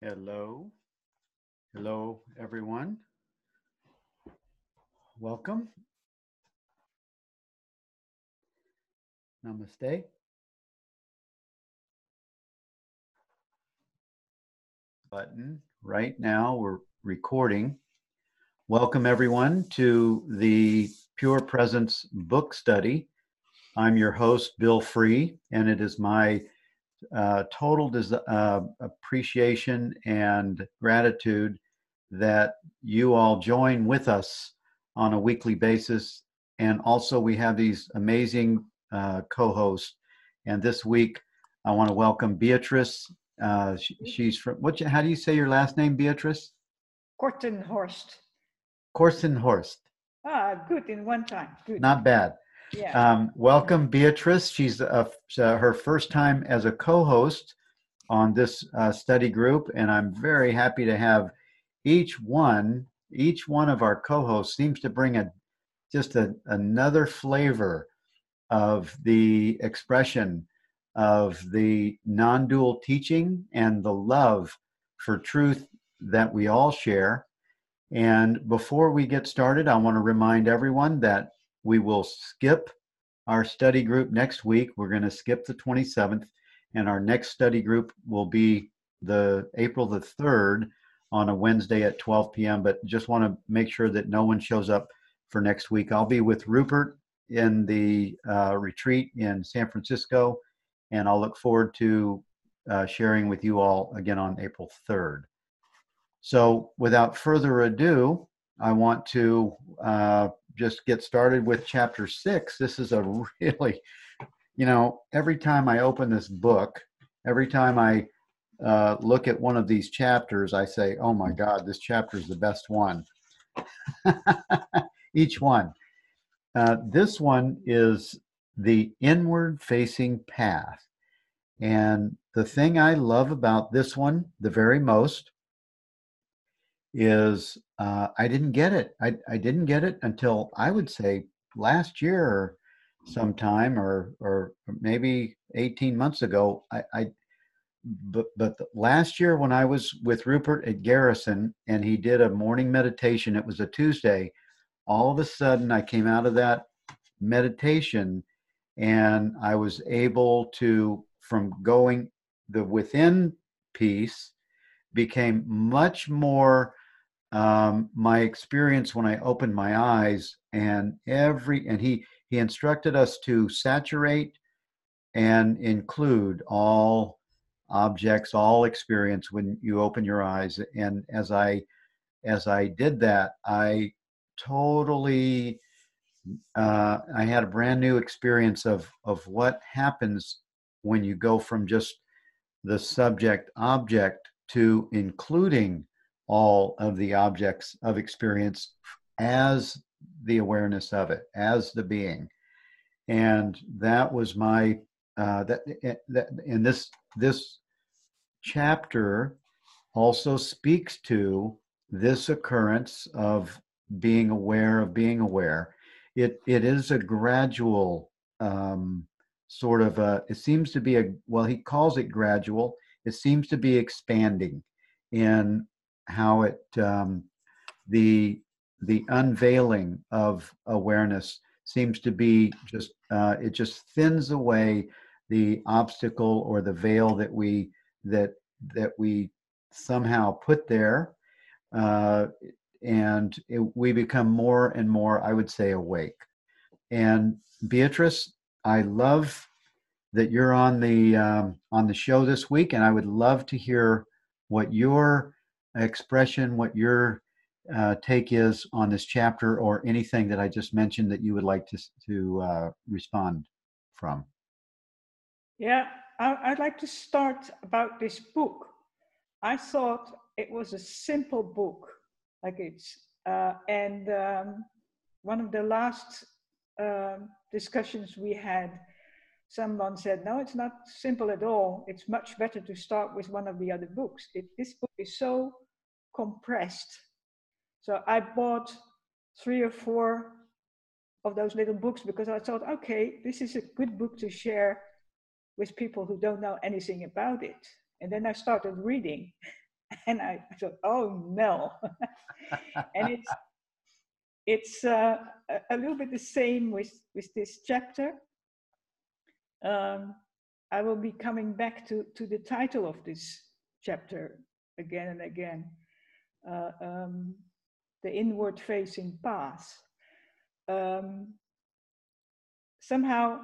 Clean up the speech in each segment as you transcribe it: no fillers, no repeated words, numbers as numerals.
Hello. Hello, everyone. Welcome. Namaste. Button. Right now, we're recording. Welcome, everyone, to the Pure Presence book study. I'm your host, Bill Free, and it is my total appreciation and gratitude that you all join with us on a weekly basis. And also we have these amazing co-hosts. And this week I want to welcome Beatrijs. She's from, how do you say your last name, Beatrijs? Kortenhorst. Kortenhorst. Good in one time. Good. Not bad. Yeah. Welcome, Beatrijs. She's her first time as a co-host on this study group, and I'm very happy to have each one of our co-hosts seems to bring another flavor of the expression of the non-dual teaching and the love for truth that we all share. And before we get started, I want to remind everyone that we will skip our study group next week. We're going to skip the 27th, and our next study group will be the April the 3rd on a Wednesday at 12 p.m. But just want to make sure that no one shows up for next week. I'll be with Rupert in the retreat in San Francisco, and I'll look forward to sharing with you all again on April 3rd. So without further ado, I want to just get started with chapter 6. This is a really, every time I open this book, every time I look at one of these chapters, I say, oh my God, this chapter is the best one. Each one. This one is the inward facing path. And the thing I love about this one the very most is I didn't get it. I didn't get it until I would say last year or sometime or maybe 18 months ago. But last year when I was with Rupert at Garrison and he did a morning meditation, it was a Tuesday, all of a sudden I came out of that meditation and I was able to, from going the within piece, became much more my experience when I opened my eyes, and he instructed us to saturate and include all objects, all experience when you open your eyes. And as I did that, I totally I had a brand new experience of what happens when you go from just the subject object to including all of the objects of experience as the awareness of it, as the being. And that was my and this chapter also speaks to this occurrence of being aware of being aware. It is a gradual sort of it seems to be he calls it gradual. It seems to be expanding in how it the unveiling of awareness seems to be just it just thins away the obstacle or the veil that we somehow put there, and we become more and more, I would say, awake. And Beatrijs, I love that you're on the show this week, and I would love to hear what your expression, what your take is on this chapter, or anything that I just mentioned that you would like to respond from. Yeah, I'd like to start about this book. I thought it was a simple book, like and one of the last discussions we had, someone said, no, it's not simple at all. It's much better to start with one of the other books. This book is so compressed. So I bought 3 or 4 of those little books because I thought, okay, this is a good book to share with people who don't know anything about it. And then I started reading. And I thought, oh no. And it's a little bit the same with this chapter. I will be coming back to the title of this chapter again and again. The inward facing path. Somehow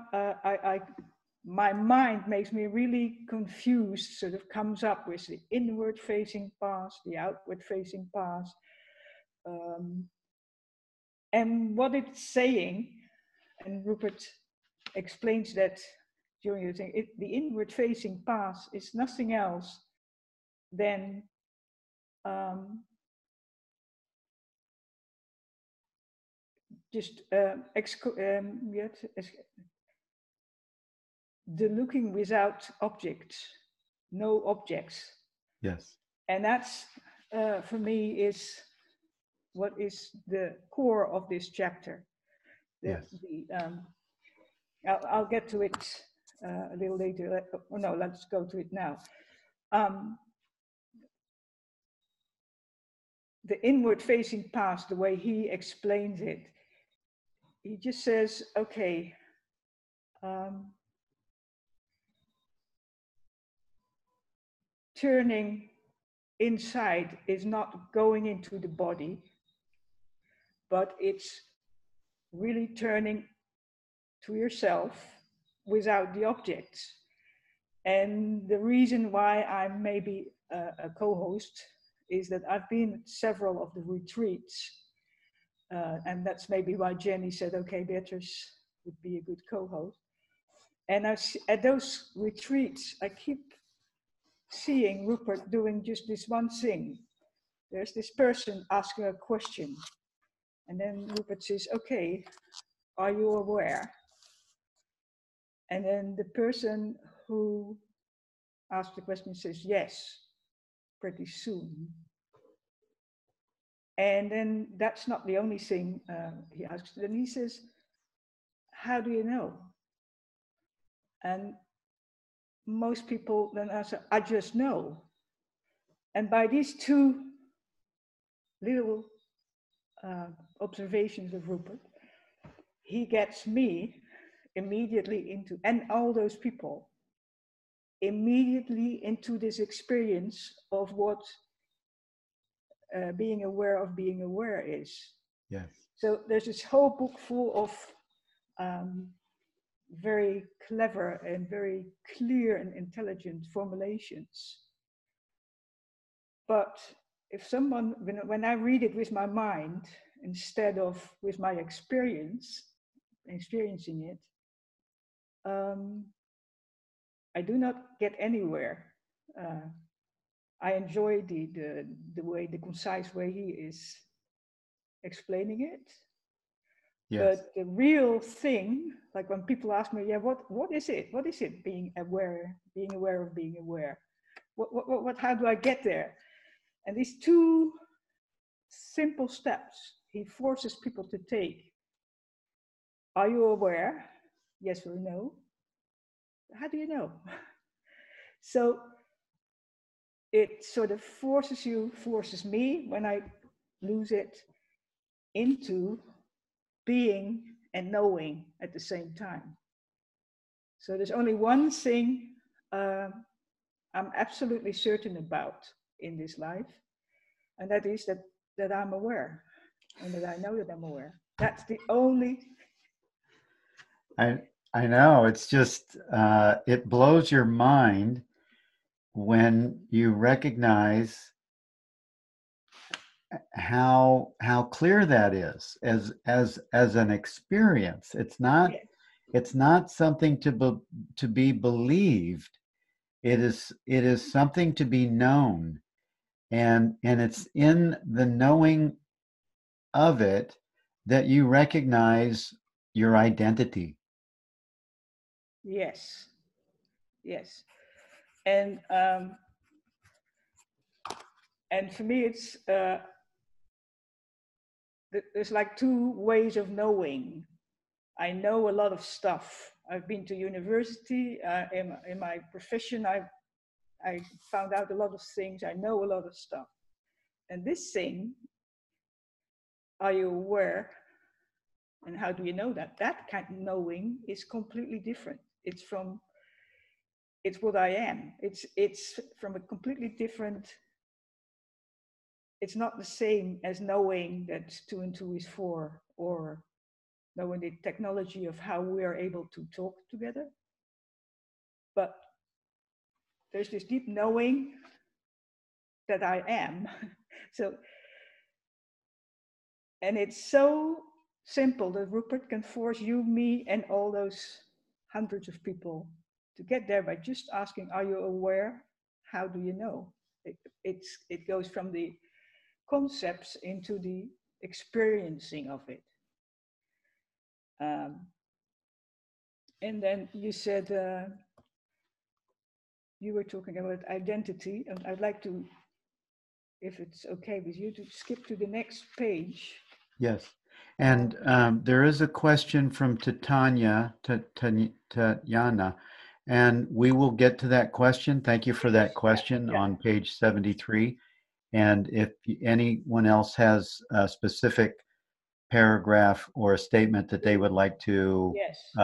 my mind makes me really confused, sort of comes up with the inward facing path, the outward facing path. And what it's saying, and Rupert explains that during the thing, the inward facing path is nothing else than just the looking without objects, no objects. Yes. And that's, for me, is what is the core of this chapter. Yes. I'll get to it a little later. No, let's go to it now. The inward facing path, the way he explains it, he just says, okay, turning inside is not going into the body, but it's really turning to yourself without the objects. And the reason why I'm maybe a co-host is that I've been at several of the retreats. And that's maybe why Jenny said, okay, Beatrijs would be a good co-host. And at those retreats, I keep seeing Rupert doing just this one thing. There's this person asking a question. And then Rupert says, okay, are you aware? And then the person who asked the question says, yes, pretty soon. And then that's not the only thing he asks. Then he says, how do you know? And most people then answer, I just know. And by these two little observations of Rupert, he gets me immediately into, and all those people, immediately into this experience of what being aware is. Yes. So there's this whole book full of very clever and very clear and intelligent formulations. But if someone, when I read it with my mind, instead of with my experiencing it, I do not get anywhere. I enjoy the way, the concise way he is explaining it. Yes. But the real thing, like when people ask me, yeah, what is it? What is it being aware of being aware? How do I get there? And these two simple steps he forces people to take. Are you aware? Yes or no? How do you know? So it sort of forces me, when I lose it, into being and knowing at the same time. So there's only one thing I'm absolutely certain about in this life, and that is that I'm aware, and that I know that I'm aware. That's the only. I know, it's just it blows your mind when you recognize how clear that is as an experience. It's not something to be believed. It is something to be known, and it's in the knowing of it that you recognize your identity. Yes. And for me, it's there's like two ways of knowing. I know a lot of stuff. I've been to university. In my profession, I I found out a lot of things. I know a lot of stuff. And this thing, are you aware? And how do you know that? That kind of knowing is completely different. It's what I am. It's from a completely different. It's not the same as knowing that 2 and 2 is 4, or knowing the technology of how we are able to talk together. But there's this deep knowing that I am. So, and it's so simple that Rupert can force you, me, and all those hundreds of people to get there by just asking, are you aware? How do you know? It goes from the concepts into the experiencing of it. And then you said, you were talking about identity, and I'd like to, if it's okay with you, to skip to the next page. Yes. And there is a question from Tanya, and we will get to that question. Thank you for that question on page 73. And if anyone else has a specific paragraph or a statement that they would like to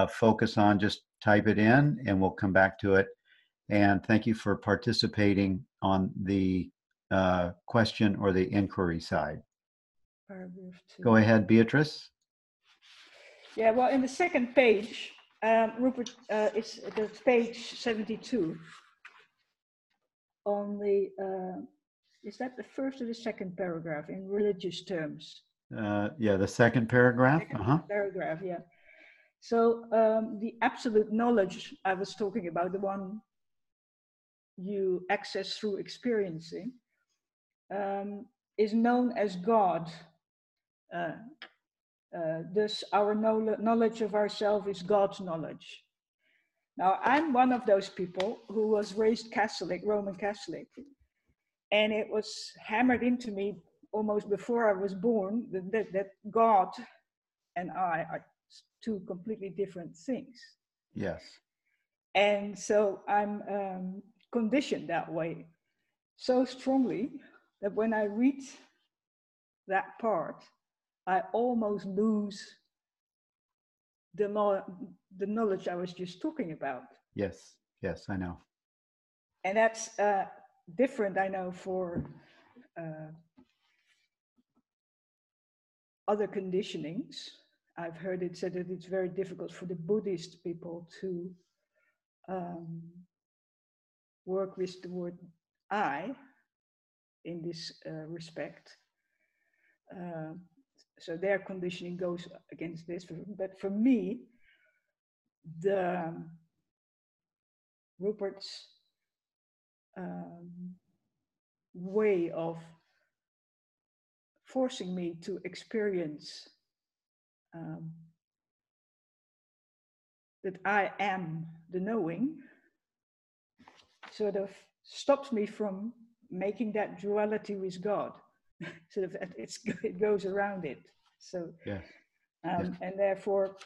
focus on, just type it in and we'll come back to it. And thank you for participating on the question or the inquiry side. Paragraph 2. Go ahead, Beatrice. Yeah, well, in the second page, Rupert, it's the page 72. On the, is that the first or the second paragraph in religious terms? Yeah, the second paragraph. Paragraph, yeah. So the absolute knowledge I was talking about, the one you access through experiencing, is known as God. Thus, our knowledge of ourselves is God's knowledge. Now, I'm one of those people who was raised Catholic, Roman Catholic, and it was hammered into me almost before I was born that God and I are two completely different things. Yes. And so I'm conditioned that way so strongly that when I read that part, I almost lose the knowledge I was just talking about. Yes, yes, I know. And that's different, I know, for other conditionings. I've heard it said that it's very difficult for the Buddhist people to work with the word I in this respect. So their conditioning goes against this. But for me, the Rupert's way of forcing me to experience that I am the knowing sort of stops me from making that duality with God. Sort of it goes around it. So, yes. And therefore,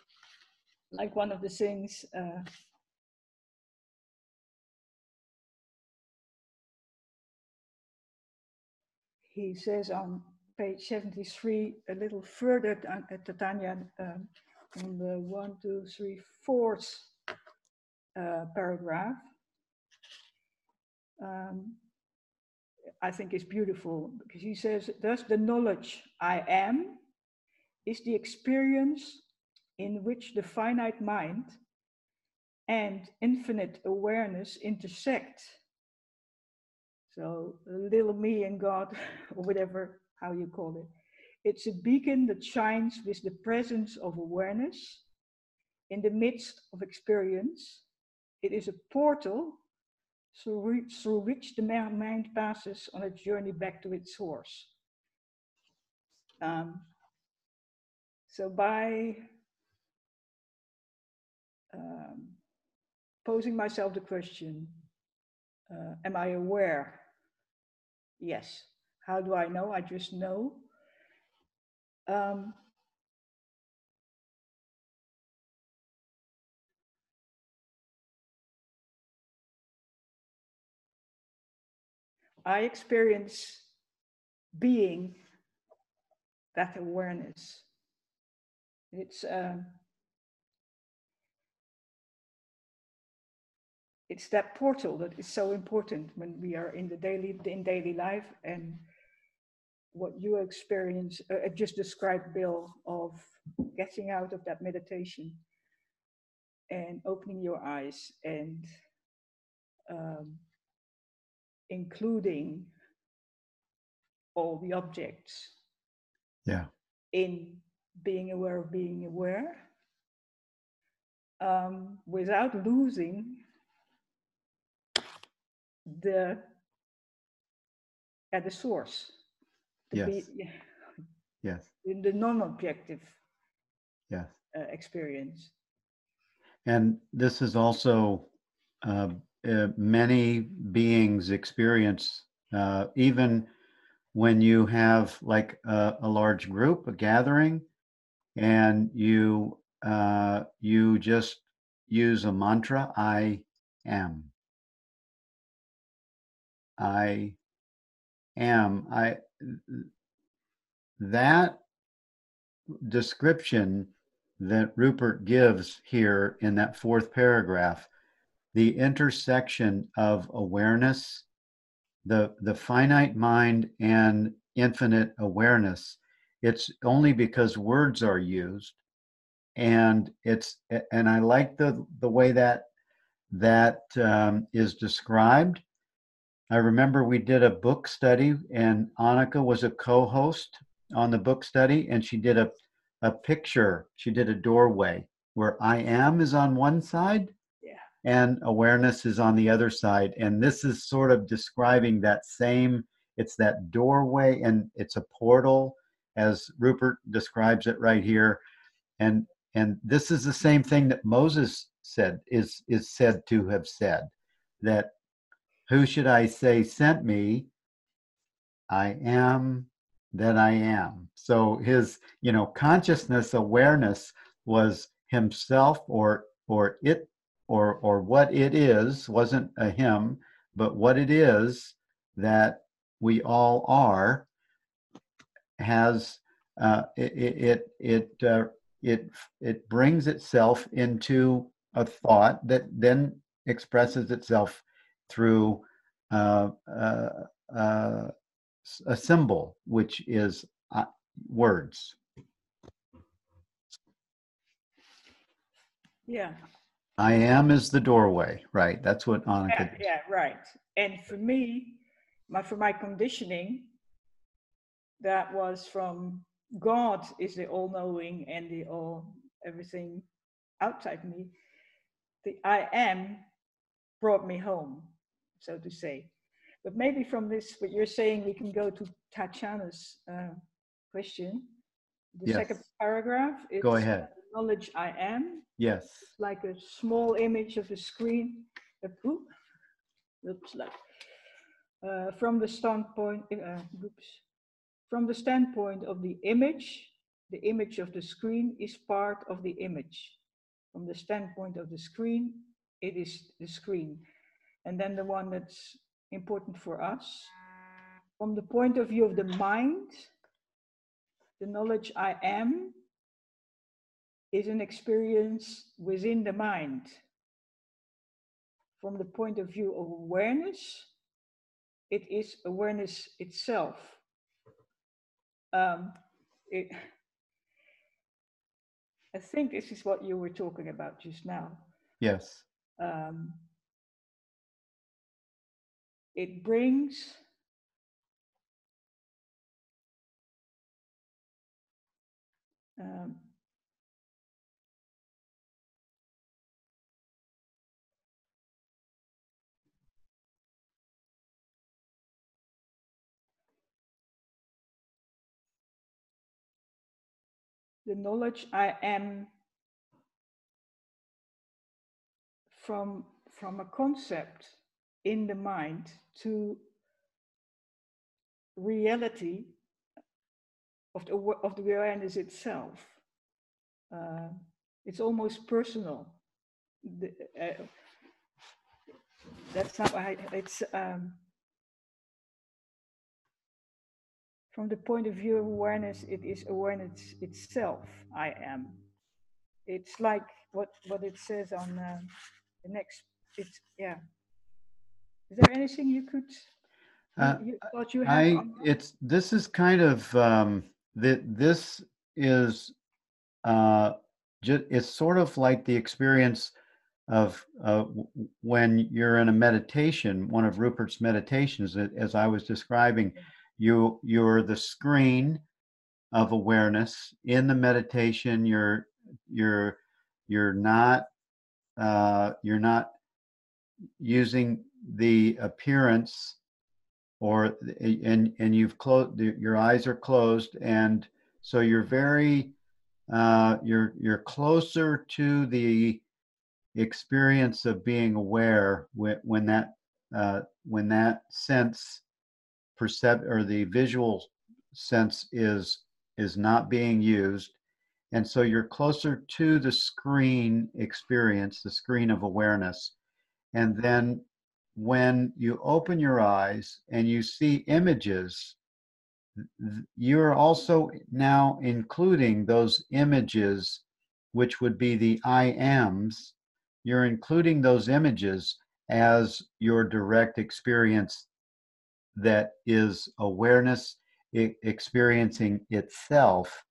like one of the things he says on page 73, a little further at Tanya, on the 1, 2, 3, 4th paragraph, I think is beautiful, because he says, thus the knowledge I am is the experience in which the finite mind and infinite awareness intersect. So little me and God, or whatever, how you call it. It's a beacon that shines with the presence of awareness in the midst of experience. It is a portal through which the mind passes on a journey back to its source. So by posing myself the question, am I aware? Yes. How do I know? I just know. I experience being that awareness. It's that portal that is so important when we are in daily life. And what you experience, just described, Bill, of getting out of that meditation and opening your eyes and including all the objects. Yeah. In being aware of being aware, without losing the source. Yes. Yes. In the non-objective Yes. experience. And this is also many beings experience, even when you have like a large group, a gathering, and you just use a mantra, I am. I am. That description that Rupert gives here in that fourth paragraph, the intersection of awareness, the finite mind and infinite awareness, it's only because words are used. And I like the way that is described. I remember we did a book study, and Annika was a co-host on the book study, and she did a picture. She did a doorway where I am is on one side, and awareness is on the other side. And this is sort of describing that same, it's that doorway, and it's a portal, as Rupert describes it right here. And this is the same thing that Moses said, is said to have said, that who should I say sent me? I am that I am. So his, consciousness awareness was himself, or it, or what it is, wasn't a him, but what it is that we all are, has it brings itself into a thought that then expresses itself through a symbol, which is words. Yeah. I am is the doorway, right? That's what Annika. Yeah, right. And for me, for my conditioning, that was from God is the all-knowing and everything outside me. The I am brought me home, so to say. But maybe from this, what you're saying, we can go to Tatjana's question. The second paragraph, it's Go ahead. Knowledge I am. Yes. It's like a small image of the screen. From the standpoint, from the standpoint of the image of the screen is part of the image. From the standpoint of the screen, it is the screen. And then the one that's important for us, from the point of view of the mind, the knowledge I am is an experience within the mind. From the point of view of awareness, it is awareness itself. I think this is what you were talking about just now. Yes. It brings the knowledge I am from a concept in the mind to reality of the awareness itself. It's almost personal. That's not why it's from the point of view of awareness, it is awareness itself. I am. It's like what it says on the next. It's yeah. Is there anything you could you thought you have on? This is kind of this is it's sort of like the experience of when you're in a meditation, one of Rupert's meditations, as I was describing, you're the screen of awareness in the meditation. You're not using the appearance, or and you've closed, your eyes are closed, and so you're very you're closer to the experience of being aware when that sense or the visual sense is not being used, and so you're closer to the screen experience, the screen of awareness. And then when you open your eyes and you see images, you're also now including those images, which would be the I ams. You're including those images as your direct experience, that is awareness experiencing itself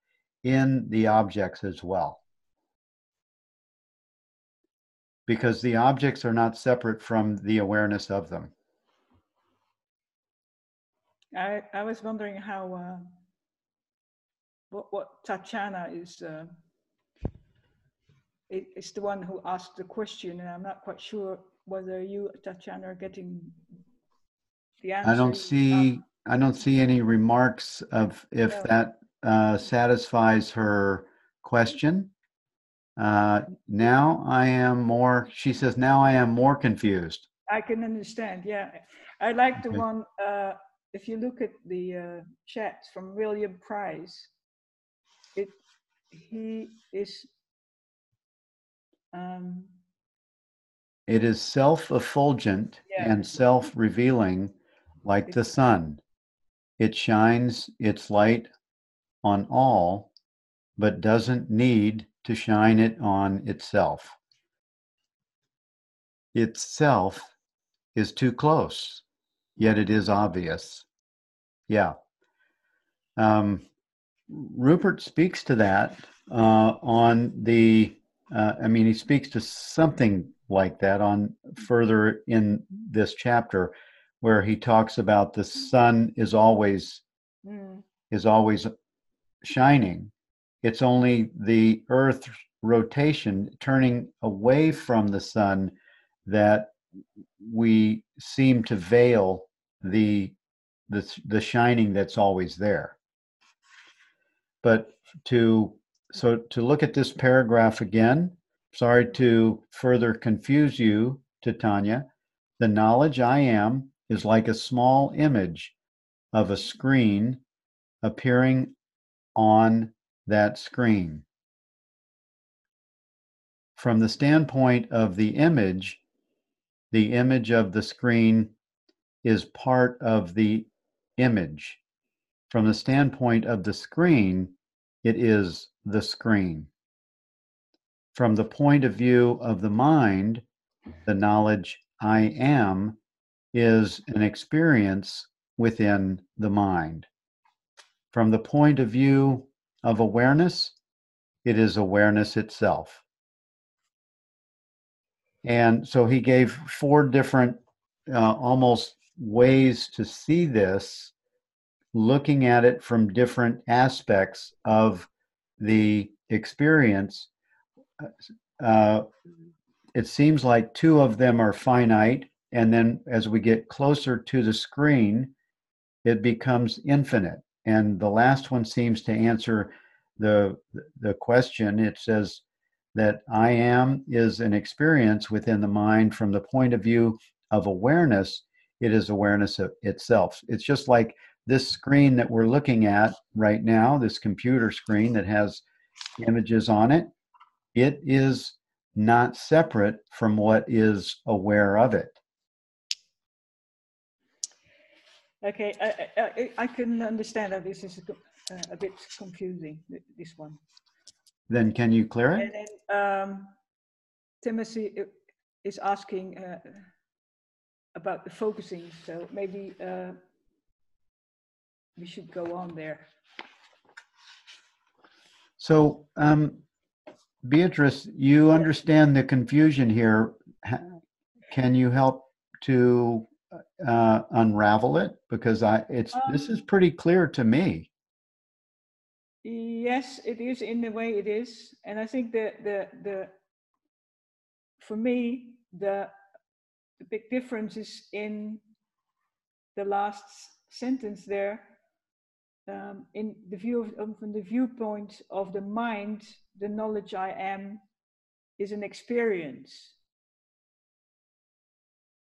in the objects as well. Because the objects are not separate from the awareness of them. I was wondering how what Tatiana is the one who asked the question, and I'm not quite sure whether you, Tatiana, are getting the answer. I don't see any remarks of if that satisfies her question. Now I am more, she says, now I am more confused. I can understand, yeah. I like the one, if you look at the chat from William Price, he is... it is self-effulgent and self-revealing like the sun. It shines its light on all, but doesn't need to shine it on itself. Itself is too close, yet it is obvious. Yeah. Rupert speaks to that on the, he speaks to something like that on further in this chapter, where he talks about the sun is always shining. It's only the Earth's rotation turning away from the sun that we seem to veil the shining that's always there. But to look at this paragraph again, sorry to further confuse you, Titania, the knowledge I am is like a small image of a screen appearing on that screen. From the standpoint of the image of the screen is part of the image. From the standpoint of the screen, it is the screen. From the point of view of the mind, the knowledge I am is an experience within the mind. From the point of view of awareness, it is awareness itself. And so he gave 4 different almost ways to see this, looking at it from different aspects of the experience. It seems like 2 of them are finite, and then as we get closer to the screen, it becomes infinite. And the last one seems to answer the question. It says that I am is an experience within the mind. From the point of view of awareness, it is awareness of itself. It's just like this screen that we're looking at right now, this computer screen that has images on it. It is not separate from what is aware of it. Okay, I can understand that this is a bit confusing, this one. Then can you clear it? And then Timothy is asking about the focusing, so maybe we should go on there. So, Beatrice, you understand the confusion here. Can you help to unravel it? Because this is pretty clear to me. Yes, it is in the way it is, and I think the for me the big difference is in the last sentence there. In the view from the viewpoint of the mind, the knowledge I am is an experience.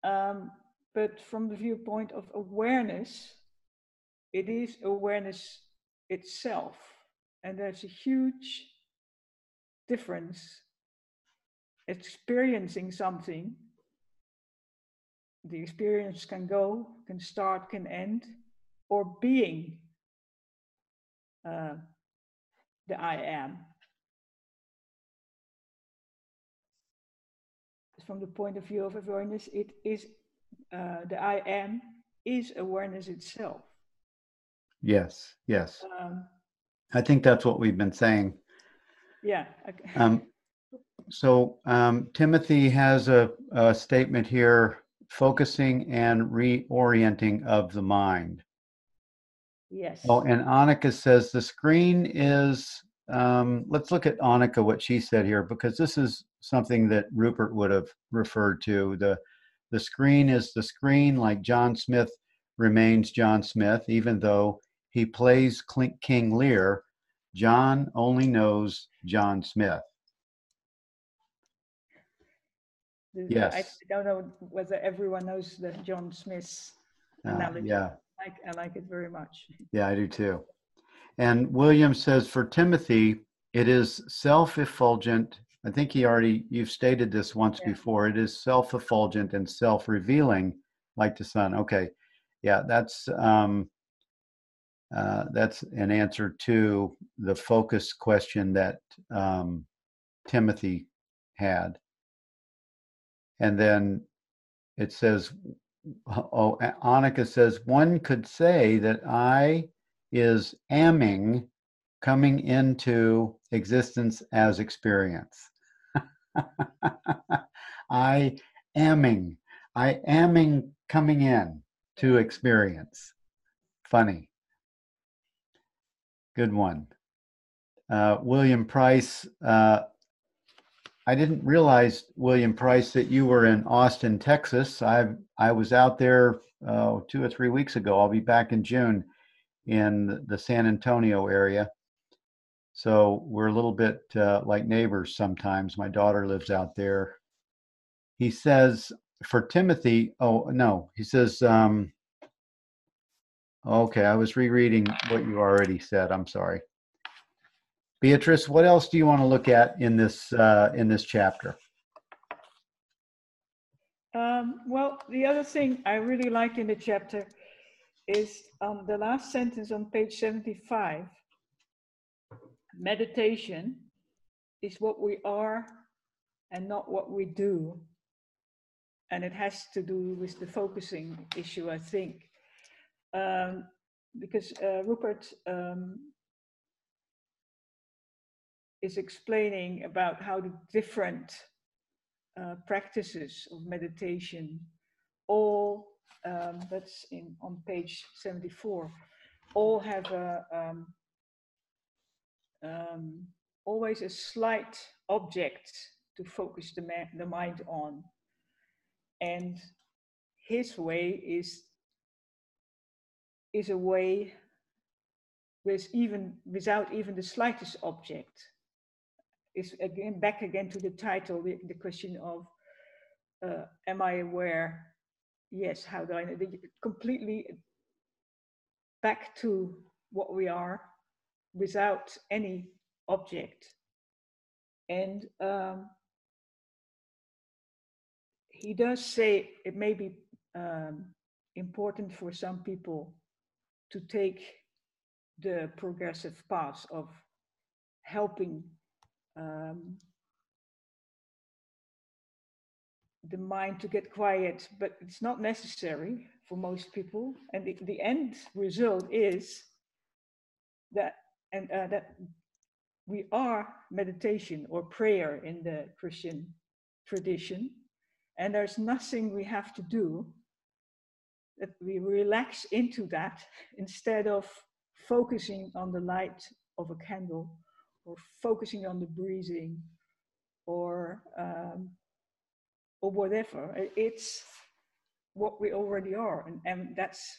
But from the viewpoint of awareness, it is awareness itself. And there's a huge difference. Experiencing something, the experience can go, can start, can end, or being the I am. From the point of view of awareness, it is the I am is awareness itself. Yes. I think that's what we've been saying. Yeah. Okay. So Timothy has a statement here, focusing and reorienting of the mind. Yes. Oh, and Annika says the screen is, let's look at Annika, what she said here, because this is something that Rupert would have referred to. The screen is the screen, like John Smith remains John Smith, even though he plays King Lear. John only knows John Smith. Yes. I don't know whether everyone knows the John Smith's analogy. Yeah. I like it very much. Yeah, I do too. And William says for Timothy, it is self-effulgent. I think you've stated this once before. It is self-effulgent and self-revealing like the sun. Okay. Yeah, that's an answer to the focus question that Timothy had. And then it says, Annika says, one could say that I is amming, coming into existence as experience. I amming coming in to experience. Funny. Good one. William Price, I didn't realize, William Price, that you were in Austin, Texas. I was out there 2 or 3 weeks ago. I'll be back in June in the San Antonio area. So we're a little bit like neighbors sometimes. My daughter lives out there. He says for Timothy, he says, okay, I was rereading what you already said. I'm sorry. Beatrice, what else do you want to look at in this chapter? Well, the other thing I really like in the chapter is the last sentence on page 75. Meditation is what we are and not what we do. And it has to do with the focusing issue, I think. Because Rupert is explaining about how the different practices of meditation all, that's on page 74, all have always a slight object to focus the mind on. And his way is a way without even the slightest object. Is again back again to the title, the question of am I aware? Yes, how do I know? Completely back to what we are without any object. And he does say it may be important for some people to take the progressive path of helping the mind to get quiet, but it's not necessary for most people. And the end result is that that we are meditation or prayer in the Christian tradition, and there's nothing we have to do, that we relax into that instead of focusing on the light of a candle or focusing on the breathing or whatever. It's what we already are, and that's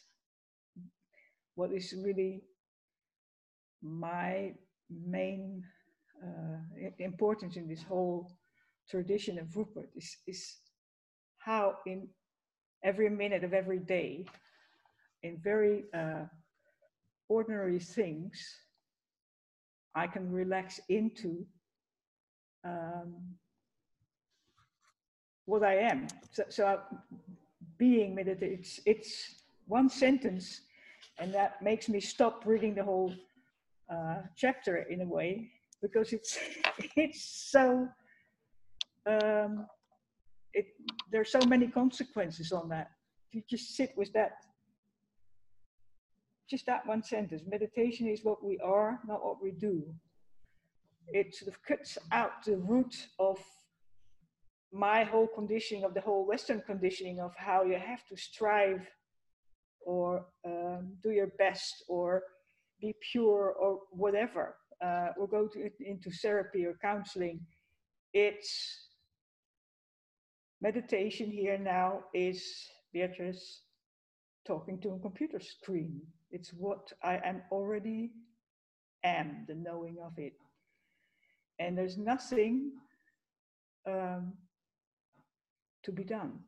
what is really my main importance in this whole tradition of Rupert is how in every minute of every day, in very ordinary things, I can relax into what I am. So being meditated, it's one sentence, and that makes me stop reading the whole chapter in a way, because it's so there's so many consequences on that. If you just sit with that, just that one sentence, meditation is what we are, not what we do. It sort of cuts out the root of my whole conditioning, of the whole Western conditioning of how you have to strive or do your best or be pure or whatever, or go into therapy or counseling. It's meditation here now is Beatrice talking to a computer screen. It's what I am already am, the knowing of it. And there's nothing to be done.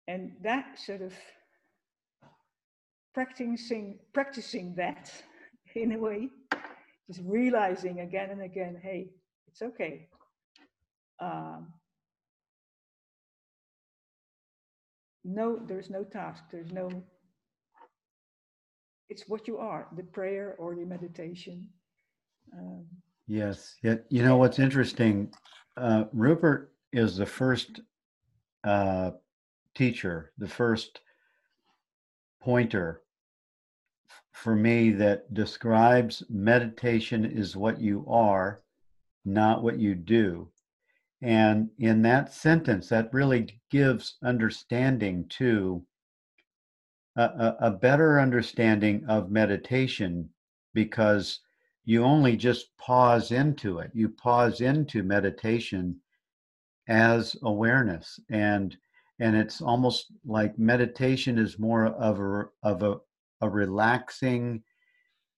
And that sort of practicing that in a way, just realizing again and again, hey, it's okay. No, there's no task, there's no, it's what you are, the prayer or the meditation. Yes. You know what's interesting? Rupert is the first teacher, the first pointer for me that describes meditation is what you are, not what you do. And in that sentence, that really gives understanding to a better understanding of meditation, because you only just pause into it. You pause into meditation as awareness, and it's almost like meditation is more of a relaxing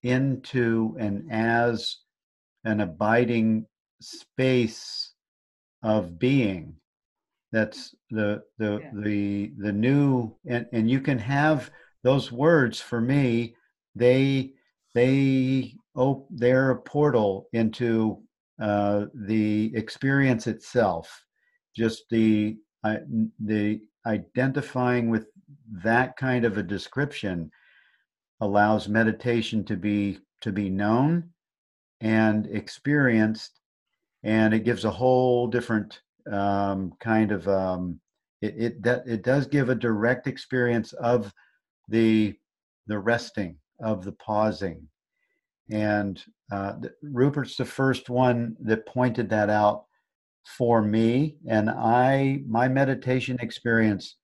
into and as an abiding space of being. That's the new, and you can have those words. For me, they're a portal into the experience itself. Just the identifying with that kind of a description allows meditation to be known and experienced, and it gives a whole different kind of it does give a direct experience of the resting, of the pausing. And Rupert's the first one that pointed that out for me, and my meditation experience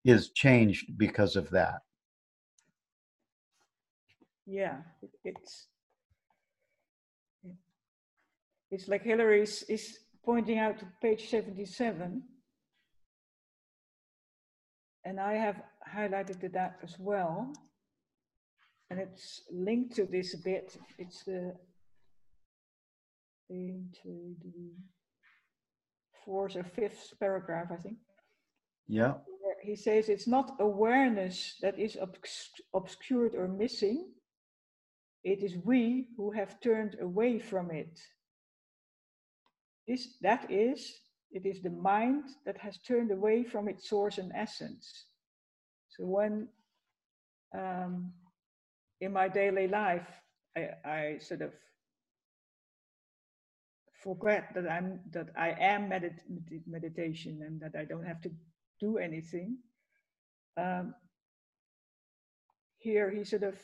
is changed because of that. Yeah, it's like Hillary is pointing out to page 77, and I have highlighted that as well, and it's linked to this a bit. It's the into the fourth or fifth paragraph, I think. Yeah. He says it's not awareness that is obscured or missing. It is we who have turned away from it. It is the mind that has turned away from its source and essence. So when in my daily life I sort of forget that I am meditation and that I don't have to do anything. Here he sort of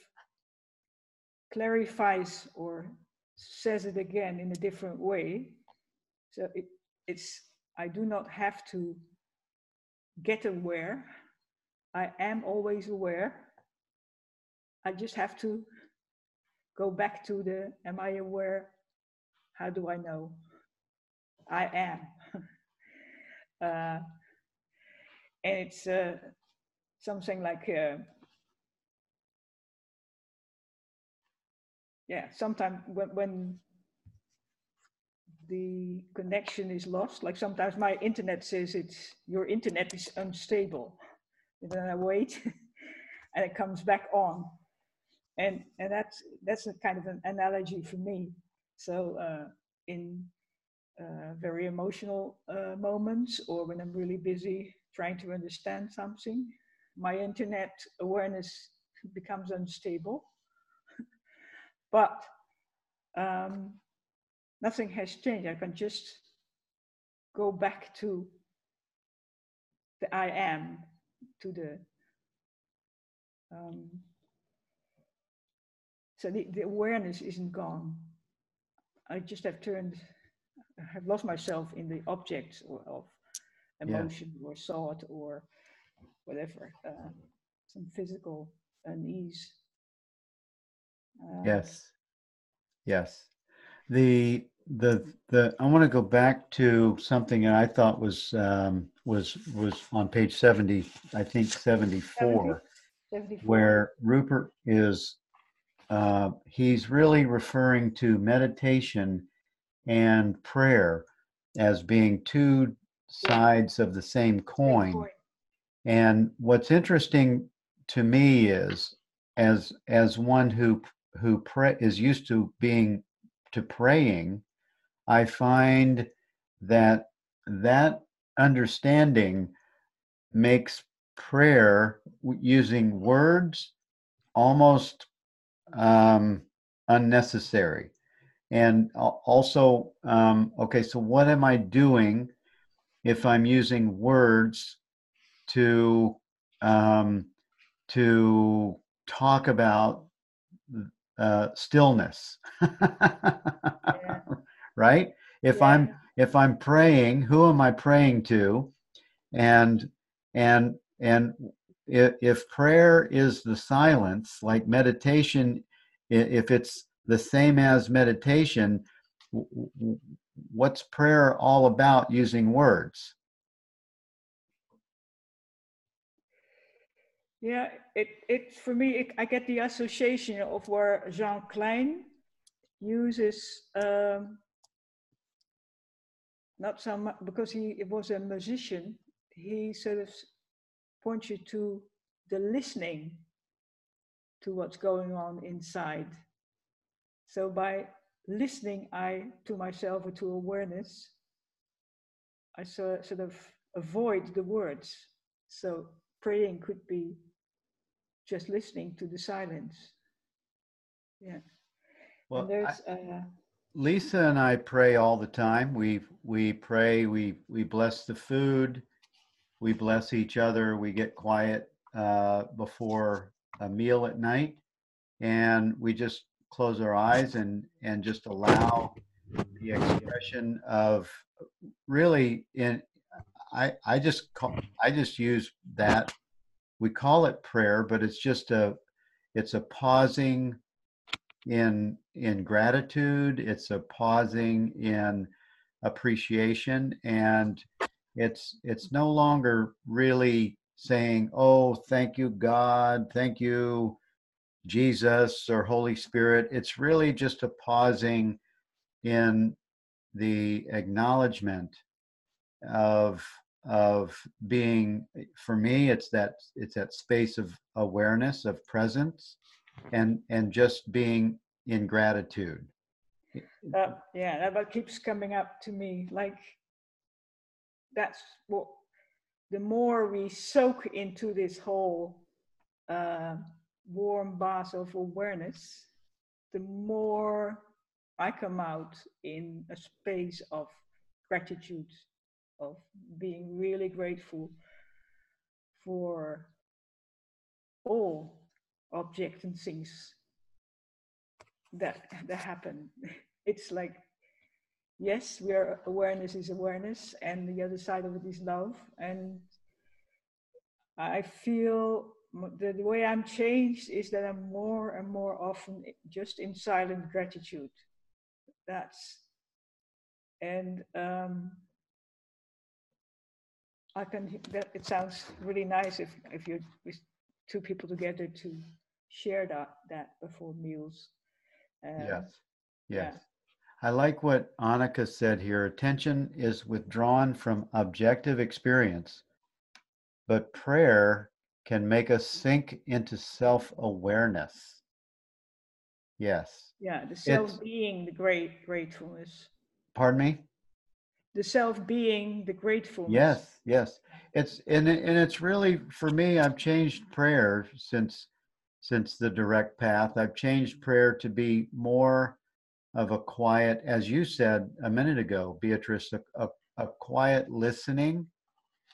clarifies or says it again in a different way. So it's I do not have to get aware. I am always aware. I just have to go back to the am I aware? How do I know? I am. And it's something like sometimes when the connection is lost, like sometimes my internet says your internet is unstable, and then I wait and it comes back on, and that's a kind of an analogy for me. So in very emotional moments, or when I'm really busy trying to understand something, my internet awareness becomes unstable. But nothing has changed. I can just go back to the I am, to the so the awareness isn't gone. I just have lost myself in the objects of emotion or thought or whatever, some physical unease. Yes. The I want to go back to something that I thought was on page 70, I think 74, 74. where Rupert is he's really referring to meditation and prayer as being two sides of the same coin. And what's interesting to me is, as one who is used to praying, I find that understanding makes prayer using words almost unnecessary. And also, okay, so what am I doing if I'm using words to talk about stillness? Right? If I'm praying, who am I praying to? And if prayer is the silence, like meditation, if it's the same as meditation, what's prayer all about using words? Yeah, it for me, I get the association of where Jean Klein uses not so much because he was a musician. He sort of points you to the listening to what's going on inside. So by listening to myself or to awareness, I sort of avoid the words. So praying could be just listening to the silence. Yeah. Well, and there's Lisa and I pray all the time. We pray. We bless the food. We bless each other. We get quiet before a meal at night, and we just close our eyes and just allow the expression of really I just use that. We call it prayer, but it's a pausing in gratitude. It's a pausing in appreciation, and it's no longer really saying, oh, thank you God, thank you Jesus or Holy Spirit. It's really just a pausing in the acknowledgement of being. For me, it's that space of awareness, of presence, and just being in gratitude. That keeps coming up to me. Like that's what, the more we soak into this whole warm bath of awareness, the more I come out in a space of gratitude, of being really grateful for all objects and things that happen. It's like, yes, awareness is awareness, and the other side of it is love. And I feel the way I'm changed is that I'm more and more often just in silent gratitude. And I can. It sounds really nice if you're with two people together to share that before meals. Yes. Yeah. I like what Annika said here. Attention is withdrawn from objective experience, but prayer can make us sink into self-awareness. Yes. Yeah, the self being the gratefulness. Pardon me? The self being the gratefulness. Yes. It's really, for me, I've changed prayer since the direct path. I've changed prayer to be more of a quiet, as you said a minute ago, Beatrice, a quiet listening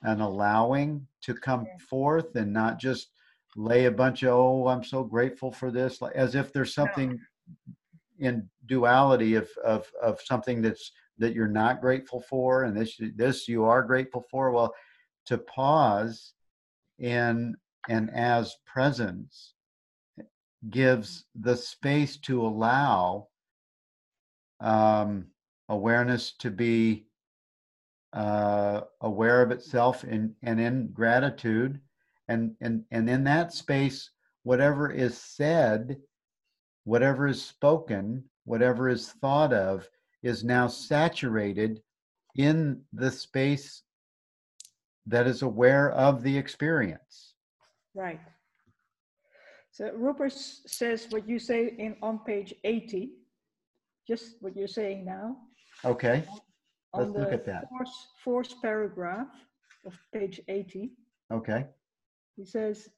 and allowing to come forth, and not just lay a bunch of, oh, I'm so grateful for this, as if there's something in duality of something that you're not grateful for, and this you are grateful for. Well, to pause in and as presence gives the space to allow awareness to be aware of itself, and in gratitude, and in that space, whatever is said, whatever is spoken, whatever is thought of, is now saturated in the space that is aware of the experience. Right. So Rupert says what you say on page 80, just what you're saying now. Okay, let's look at that. Fourth paragraph of page 80. Okay. He says,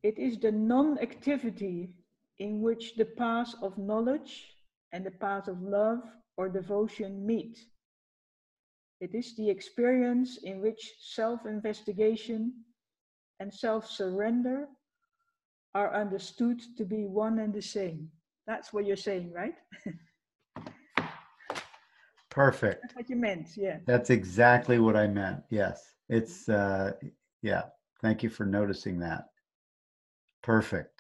it is the non-activity in which the paths of knowledge and the path of love or devotion meet. It is the experience in which self-investigation and self-surrender are understood to be one and the same. That's what you're saying, right? Perfect. That's what you meant, yeah. That's exactly what I meant, yes. It's, yeah, thank you for noticing that. Perfect.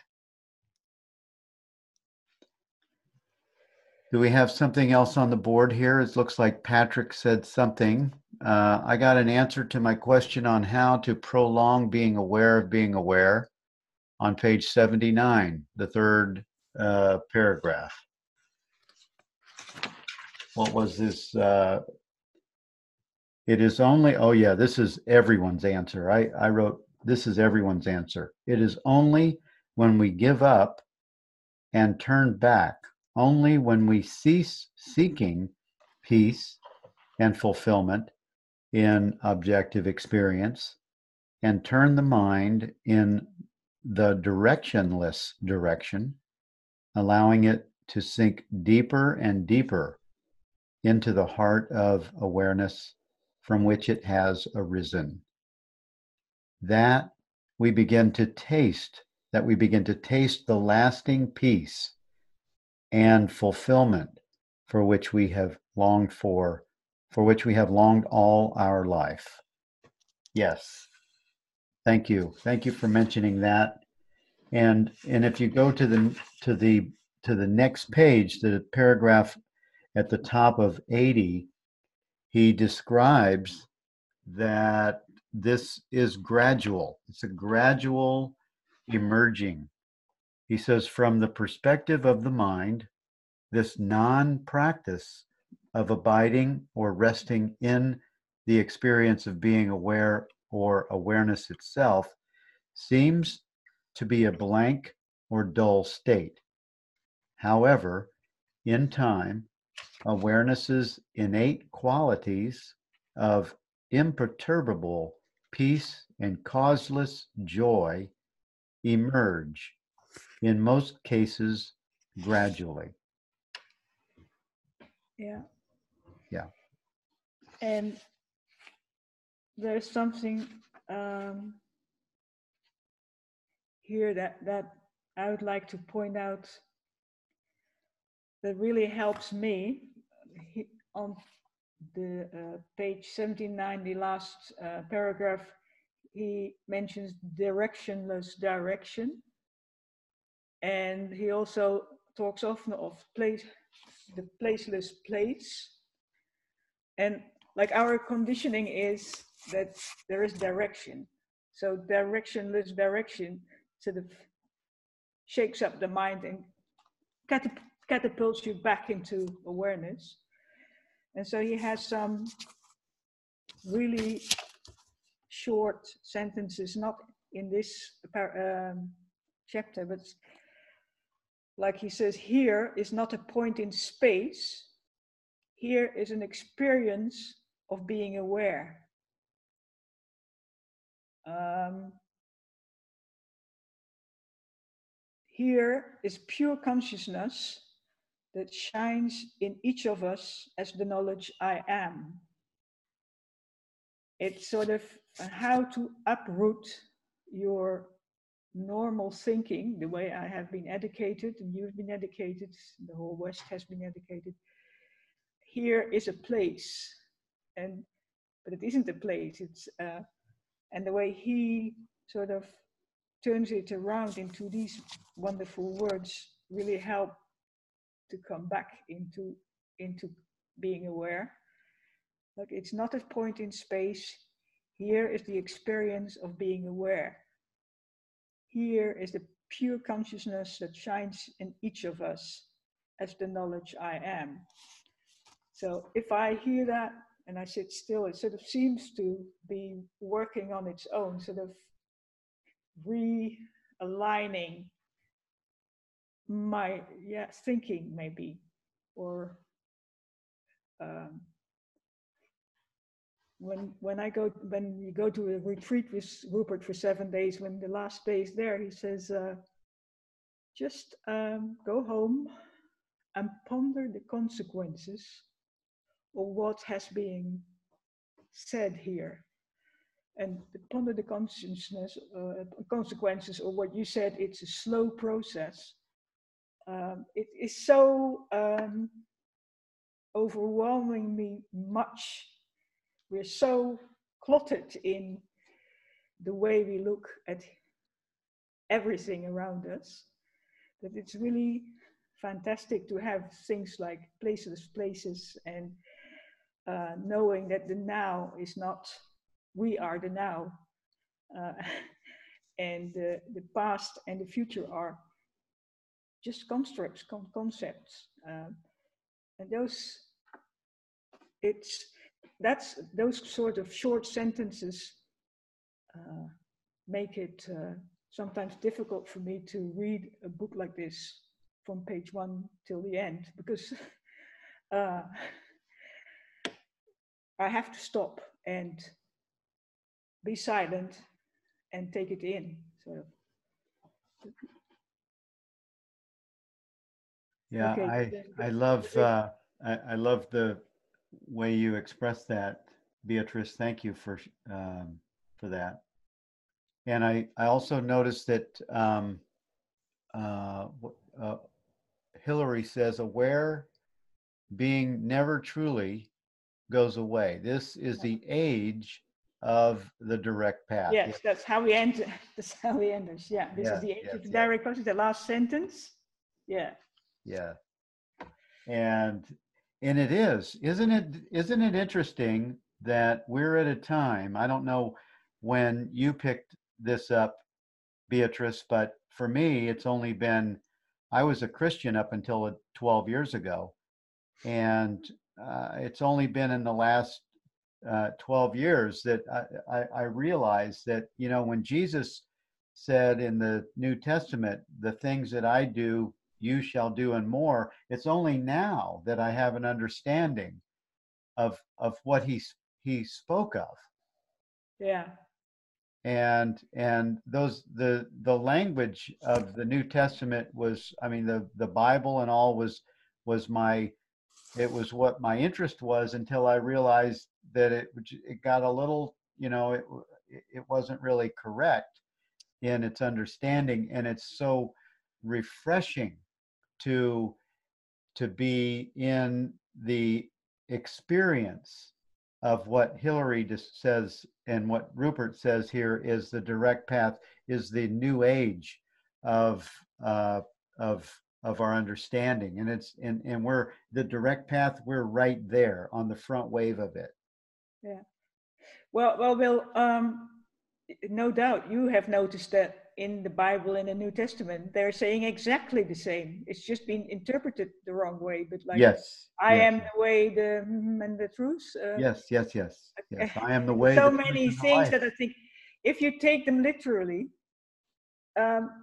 Do we have something else on the board here? It looks like Patrick said something. I got an answer to my question on how to prolong being aware of being aware on page 79, the third paragraph. What was this? It is only, oh yeah, this is everyone's answer. I wrote, this is everyone's answer. It is only when we give up and turn back, only when we cease seeking peace and fulfillment in objective experience and turn the mind in the directionless direction, allowing it to sink deeper and deeper into the heart of awareness from which it has arisen. That we begin to taste the lasting peace and fulfillment for which we have longed which we have longed all our life. Yes. Thank you. Thank you for mentioning that. And if you go to the next page, the paragraph at the top of 80, he describes that this is gradual. It's a gradual emerging. He says, from the perspective of the mind, this non-practice of abiding or resting in the experience of being aware or awareness itself seems to be a blank or dull state. However, in time, awareness's innate qualities of imperturbable peace and causeless joy emerge, in most cases, gradually. Yeah. Yeah. And there's something here that I would like to point out that really helps me. On the page 79, the last paragraph, he mentions directionless direction. And he also talks often of the placeless place. And like our conditioning is that there is direction. So directionless direction sort of shakes up the mind and catapults you back into awareness. And so he has some really short sentences, not in this chapter, but like he says, here is not a point in space. Here is an experience of being aware. Here is pure consciousness that shines in each of us as the knowledge I am. It's sort of how to uproot your normal thinking, the way I have been educated and you've been educated, the whole West has been educated. Here is a place, but it isn't a place. It's and the way he sort of turns it around into these wonderful words really help to come back into being aware. Like, it's not a point in space. Here is the experience of being aware. Here is the pure consciousness that shines in each of us as the knowledge I am. So if I hear that and I sit still, it sort of seems to be working on its own, sort of realigning my thinking maybe, or when you go to a retreat with Rupert for 7 days, when the last day is there, he says, just go home and ponder the consequences of what has been said here, and ponder the consequences of what you said. It's a slow process. It is so overwhelmingly much. We're so clotted in the way we look at everything around us that it's really fantastic to have things like places, and knowing that the now is not, we are the now, and the past and the future are just constructs, concepts, and those sort of short sentences make it sometimes difficult for me to read a book like this from page 1 till the end, because I have to stop and be silent and take it in. So yeah, okay. I love the way you express that, Beatrice. Thank you for that. And I also noticed that Hillary says, aware being never truly goes away. This is the age of the direct path. Yes, that's how we enter. That's how we enter. Yeah, this is the age of the direct path. The last sentence. Yeah. Yeah. And it is, isn't it interesting that we're at a time, I don't know when you picked this up, Beatrice, but for me, it's only been, I was a Christian up until 12 years ago. And it's only been in the last 12 years that I realized that, you know, when Jesus said in the New Testament, the things that I do, you shall do and more, it's only now that I have an understanding of what he spoke of. Yeah. and those the language of the New Testament was, I mean, the Bible and all was my, it was what my interest was, until I realized that it got a little, you know, it wasn't really correct in its understanding. And it's so refreshing to be in the experience of what Hillary just says, and what Rupert says here is the direct path, is the new age of uh, of our understanding. And it's and we're the direct path, we're right there on the front wave of it. Yeah. Well, no doubt you have noticed that in the Bible, in the New Testament, they're saying exactly the same. It's just been interpreted the wrong way. But like, Yes, I yes, am the way, the and the truth. yes, yes, yes, yes. I am the way, So the truth, many and the things life. that I think, if you take them literally,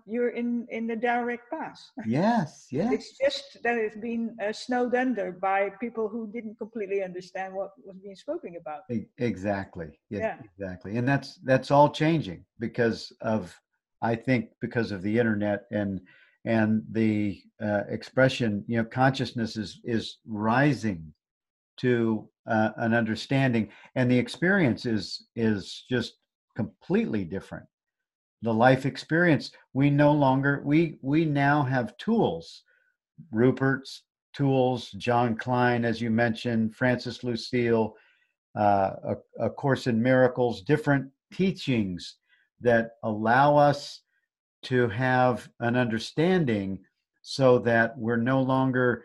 you're in the direct path. Yes, It's yes. just that it's been snowed under by people who didn't completely understand what was being spoken about. Exactly. Yes, Yeah, exactly. And that's all changing because of, I think, because of the internet and the expression. You know, consciousness is rising to an understanding, and the experience is just completely different. The life experience, we no longer, we now have tools. Rupert's tools, John Klein, as you mentioned, Francis Lucille, a Course in Miracles, different teachings that allow us to have an understanding, so that we're no longer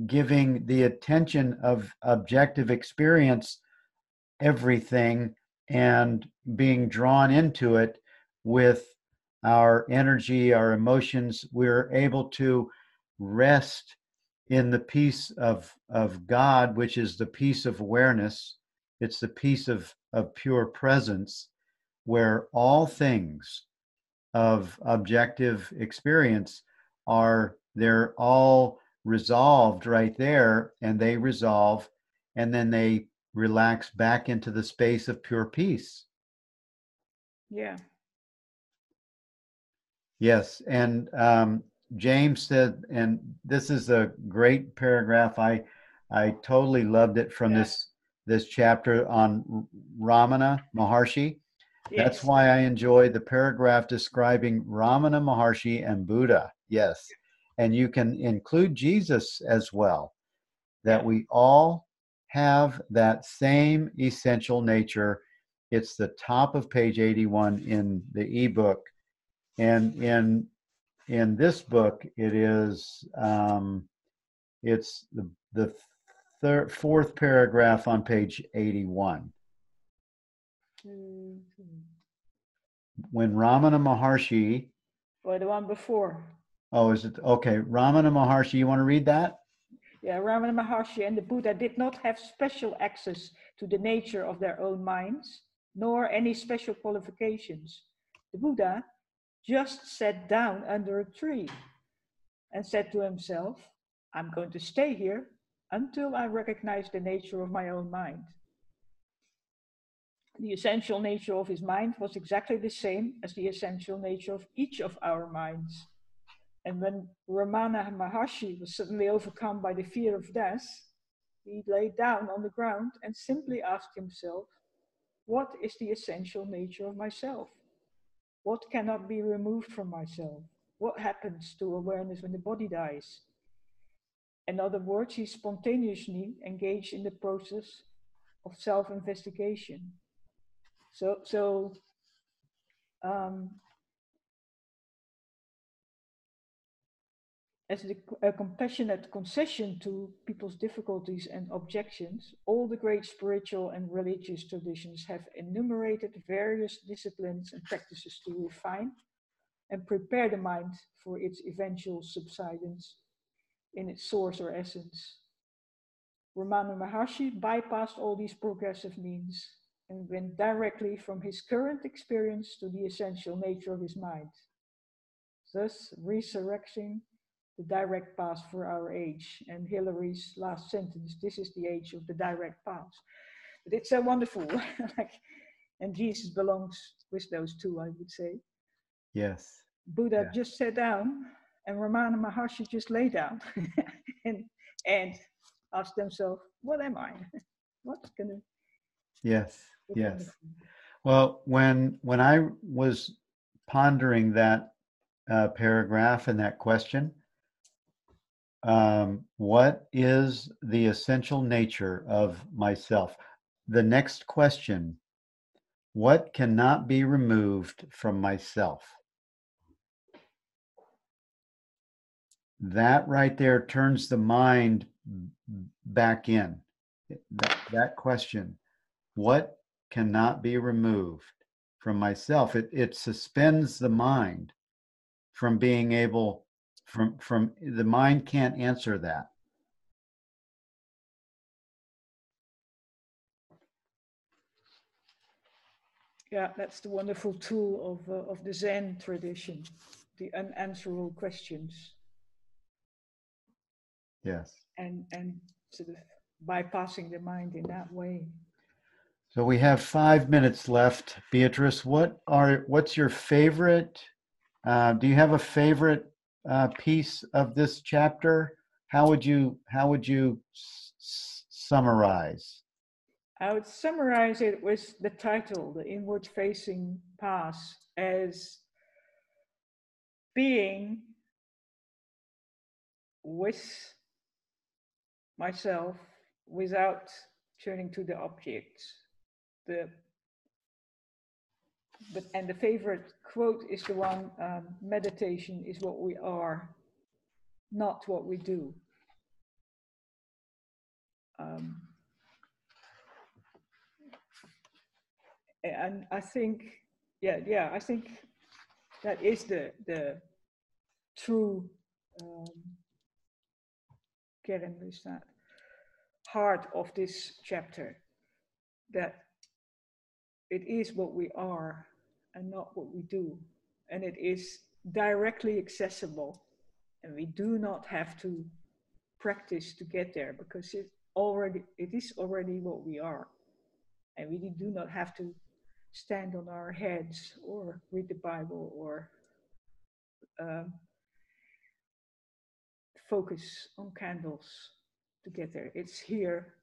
giving the attention of objective experience everything, and being drawn into it with our energy, our emotions. We're able to rest in the peace of God, which is the peace of awareness. It's the peace of pure presence, where all things of objective experience they're all resolved right there, and they resolve, and then they relax back into the space of pure peace. yeah, Yes, and James said, and this is a great paragraph. I totally loved it, from yeah, this chapter on Ramana Maharshi. That's yes, why I enjoy the paragraph describing Ramana Maharshi and Buddha. Yes, and you can include Jesus as well. That yeah, we all have that same essential nature. It's the top of page 81 in the ebook. And in this book, it's the fourth paragraph on page 81. When Ramana Maharshi, or the one before. oh, is it okay? Ramana Maharshi, you want to read that? Yeah, Ramana Maharshi and the Buddha did not have special access to the nature of their own minds, nor any special qualifications. The Buddha just sat down under a tree and said to himself, I'm going to stay here until I recognize the nature of my own mind. The essential nature of his mind was exactly the same as the essential nature of each of our minds. And when Ramana Maharshi was suddenly overcome by the fear of death, he lay down on the ground and simply asked himself, what is the essential nature of myself? What cannot be removed from myself? What happens to awareness when the body dies? In other words, he spontaneously engaged in the process of self-investigation. So um, as a compassionate concession to people's difficulties and objections, all the great spiritual and religious traditions have enumerated various disciplines and practices to refine and prepare the mind for its eventual subsidence in its source or essence. Ramana Maharshi bypassed all these progressive means and went directly from his current experience to the essential nature of his mind, thus resurrecting the direct path for our age. And Hillary's last sentence, this is the age of the direct path. But it's so wonderful. Like, and Jesus belongs with those two, I would say. Yes. Buddha Yeah. just sat down, and Ramana Maharshi just lay down and asked themselves, "What am I? What's gonna?" Yes. It's Yes. wonderful. Well, when I was pondering that paragraph and that question, what is the essential nature of myself? The next question, what cannot be removed from myself? That right there turns the mind back in. That question, what cannot be removed from myself? It suspends the mind from being able, from the mind can't answer that. Yeah, that's the wonderful tool of the Zen tradition, the unanswerable questions, Yes. and sort of bypassing the mind in that way. So we have 5 minutes left. Beatrice, what's your favorite? Do you have a favorite piece of this chapter? How would you summarize? I would summarize it with the title, The Inward Facing Path, as being with myself without turning to the objects. And the favorite quote is the one, meditation is what we are, not what we do. And I think, I think that is the true, Karen, is that heart of this chapter, that it is what we are and not what we do. And it is directly accessible. And we do not have to practice to get there, because it is already what we are. And we do not have to stand on our heads or read the Bible or focus on candles to get there. It's here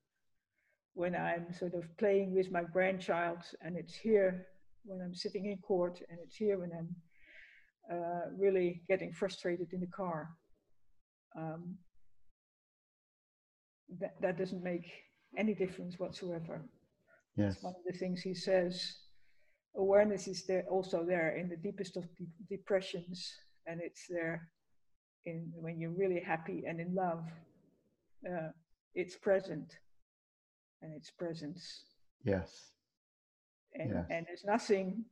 when I'm sort of playing with my grandchild, and it's here when I'm sitting in court, and it's here when I'm really getting frustrated in the car. That doesn't make any difference whatsoever. Yes. It's one of the things he says. Awareness is there, also there in the deepest of depressions, and it's there when you're really happy and in love. It's present, and it's presence. Yes. And there's nothing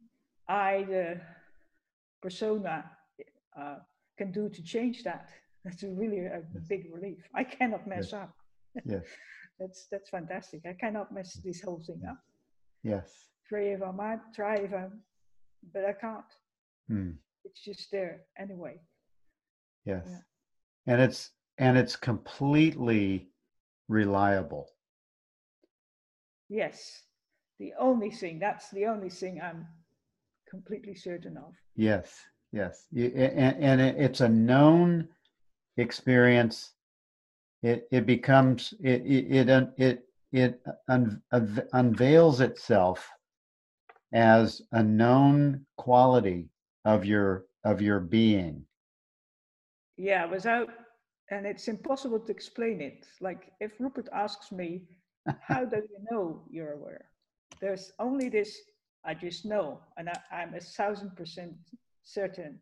the persona, can do to change that. That's really a big relief. I cannot mess up. Yes. That's fantastic. I cannot mess this whole thing up. Yes. Try but I can't. It's just there anyway. Yes. Yeah. And it's completely reliable. Yes. That's the only thing I'm completely certain of. Yes. Yes. And it's a known experience. It becomes it unveils itself as a known quality of your being. Yeah, and it's impossible to explain it. Like if Rupert asks me, how do you know you're aware? There's only this, I just know, and I'm 1,000% certain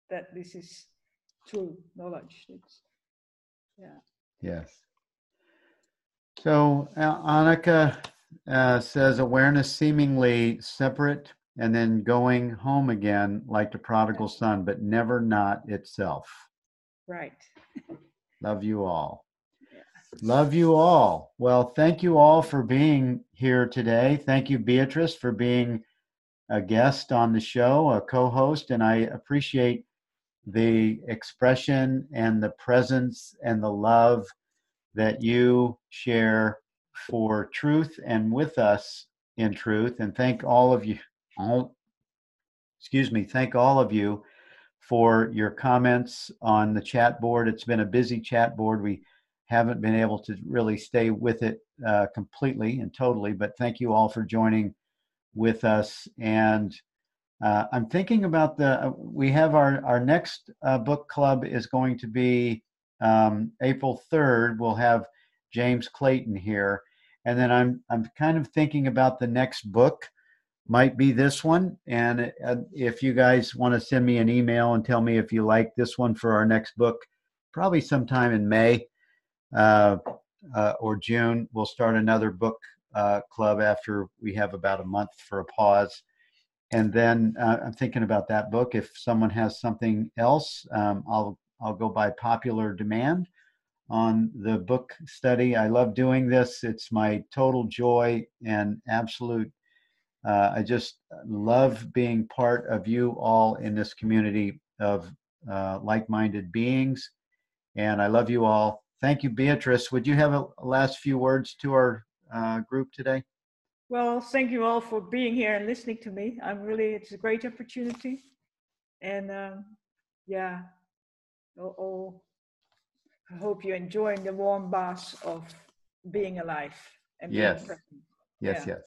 that this is true knowledge. Yes. So Annika says awareness seemingly separate and then going home again like the prodigal son, but never not itself. Right. Love you all. Yeah. Love you all. Well, thank you all for being here today. Thank you, Beatrice, for being a guest on the show, a co-host, and I appreciate the expression and the presence and the love that you share for truth and with us in truth. And thank all of you, thank all of you for your comments on the chat board. It's been a busy chat board. We haven't been able to really stay with it completely and totally, but thank you all for joining with us. And I'm thinking about we have our next book club is going to be April 3rd. We'll have James Clayton here. And then I'm kind of thinking about the next book might be this one. And if you guys want to send me an email and tell me if you like this one for our next book, probably sometime in May or June, we'll start another book club after we have about a month for a pause. And then I'm thinking about that book. If someone has something else, I'll go by popular demand on the book study. I love doing this. It's my total joy and absolute. I just love being part of you all in this community of like-minded beings. And I love you all. Thank you, Beatrice. Would you have a last few words to our group today? Well, thank you all for being here and listening to me. It's a great opportunity. And yeah, I hope you're enjoying the warm bath of being alive and being present. Yes, yes.